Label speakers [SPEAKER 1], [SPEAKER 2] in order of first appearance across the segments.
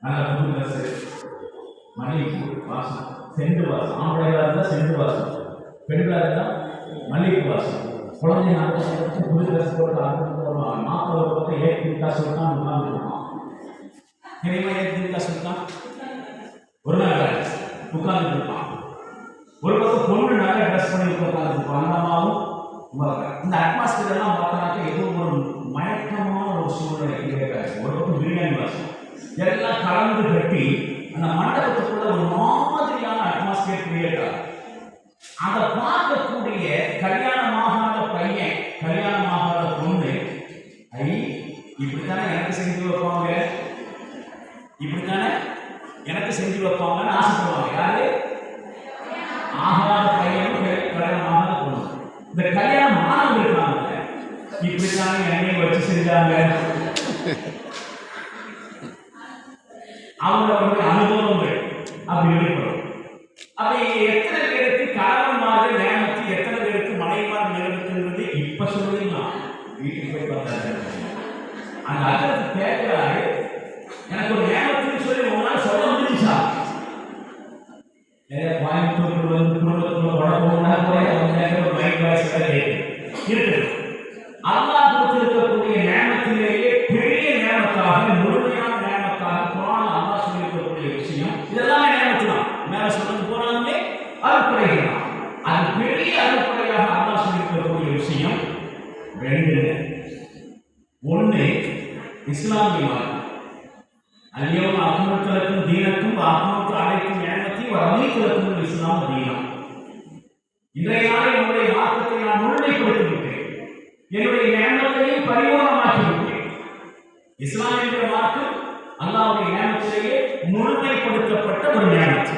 [SPEAKER 1] நல்ல புது ட்ரெஸ், மல்லிகைப்பூ வாசம், செண்டு வாசம். ஆம்பளையாக இருந்தால் செண்டு வாசம், பெண்களாக இருந்தால் மல்லிகைப்பூ வாசம். குழந்தைங்க புது ட்ரெஸ் போட்டு வருவாங்க. மாப்பிள்ளை பக்கம் ஏற்றிக்கா சொல்லிட்டான் உட்காந்துருக்கான். தெரியுமா ஏற்றிக்கா சொல்லிட்டான்? ஒரு நாள் உட்கார்ந்து இருப்பான். ஒரு பக்கம் பொண்ணு நல்லா ட்ரெஸ் பண்ணி உட்காந்துருப்பான். அண்ணாவும் இந்த அட்மாஸ்பியர் எல்லாம் பார்த்தாக்க ஏதோ ஒரு மயக்கமான ஒரு சூழ்நிலை கிடையாது. ஒரு பக்கம் பிரியாணி வாசம் எல்லாம் கலந்து கட்டி அந்த மண்டபத்துக்குள்ள ஒரு மாதிரியான அட்மாஸ்பியர் கிரியேட் ஆகும். அதை பார்க்கக்கூடிய கல்யாணமாகாத பையன், கல்யாணமாகாத பொண்ணு, இப்படித்தானே எனக்கு செஞ்சு வைப்பாங்க, இப்படித்தானே எனக்கு செஞ்சு வைப்பாங்கன்னு ஆசைப்படுவாங்க. யாரு? ஆகாத பையனும் கல்யாணமாகாத பொண்ணு. இந்த கல்யாணம் ஆனவங்க இருக்காங்க, இப்படித்தானே என்னையும் வச்சு செஞ்சாங்க. அவங்களுடைய அனுபவங்கள் அப்படி வெளிப்படும். அப்படி எத்தனை பேருக்கு கணவன் மாதிரி நேமத்து, எத்தனை பேருக்கு மனைவிமார் நிலவுக்குன்றது இப்ப சொல்லிடலாம். வீட்டுக்கு போய் பார்த்தாங்க அந்த அர்த்தத்தை கேட்கிறாரு. எனக்கு ஒரு நேமத்துன்னு சொல்லி உங்களால் சொல்ல முடிஞ்சா? கோயம்புத்தூர் வந்து குடும்பத்துக்குள்ள ஒரு மைக் வாய்ஸ் இருக்குது. அல்லாஹ் கொடுத்திருக்கக்கூடிய நேமத்திலேயே பெரிய நேமத்தாக, முழுமையான நேமத்தாக குர்ஆன் அல்லாஹ் சொல்லியிருக்கக்கூடிய விஷயம் இதெல்லாம் நேமத்து தான். மேல சொல்றது போனாலுமே அருட்படைகள் தான். அது பெரிய அருட்படையாக அல்லாஹ் சொல்லியிருக்கக்கூடிய விஷயம் ரெண்டு. ஒன்று இஸ்லாமிய மார்க்கம். அல்யௌம அக்மல்து லக்கும் தீனக்கும் வ அத்மம்து அலைக்கும் நிஅமதி வ ரதீது லக்கும் இஸ்லாம் தீனா. இன்றைய நாளில் என்னுடைய மார்க்கத்தை நான் முழுமைப்படுத்தி விட்டேன், என்னுடைய நிஅமத்தையும் பரிபூர்ணமாக்கி விட்டேன். இஸ்லாம் என்ற மார்க்கம் அல்லாஹ்வுடைய நிஅமத்திலேயே முழுமைப்படுத்தப்பட்ட ஒரு நிஅமத்.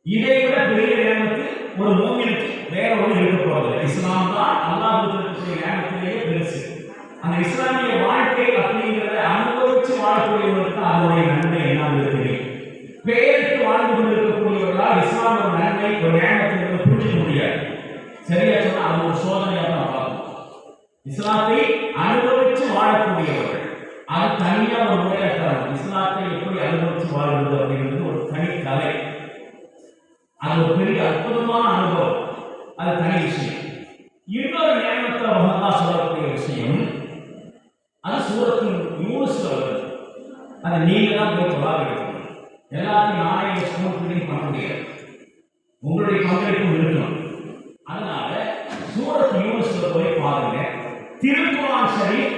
[SPEAKER 1] இதை விட பெரிய நிஅமத்து ஒரு மூமினுக்கு வேற ஒன்று இருக்க போவதில்லை. இஸ்லாம் தான் அல்லாஹ் கொடுத்திருக்கக்கூடிய நிஅமத்திலேயே பெருசு. அந்த இஸ்லாமிய வாழ்க்கை அப்படிங்கிறத அனுபவிச்சு வாழக்கூடியவர்களுக்கு அதனுடைய நன்மை என்ன தெரியும். பேருக்கு வாழ்ந்து கொண்டிருக்கக்கூடியவர்களால் இஸ்லாம் ஒரு நன்மை, ஒரு நியமத்தை புரிஞ்சிக்க முடியாது. சரியா சொன்னா அது ஒரு சோதனையாக தான் பார்க்கணும். இஸ்லாத்தை அனுபவிச்சு வாழக்கூடியவர்கள் அது தனியா ஒரு முறையாக இஸ்லாத்தை எப்படி அனுபவிச்சு வாழ்வது அப்படிங்கிறது ஒரு தனி கலை. அது ஒரு பெரிய அற்புதமான அனுபவம், அது தனி விஷயம். இன்னொரு நியமத்தை அல்லாஹ் சொல்லக்கூடிய விஷயம் அது சூரத்தின் யூனுஸ்ல வருது. அது நீங்க தான் போய் தொழாக எடுக்கணும். எல்லாத்தையும் நானே ஸ்கூல் பண்ண முடியாது, உங்களுடைய பங்களிப்பும் இருக்கணும். அதனால சூரத் யூனுஸ்ல போய் பாருங்க. திருக்குர்ஆன் ஷரீஃப்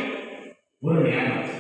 [SPEAKER 1] ஒரு நியமத்.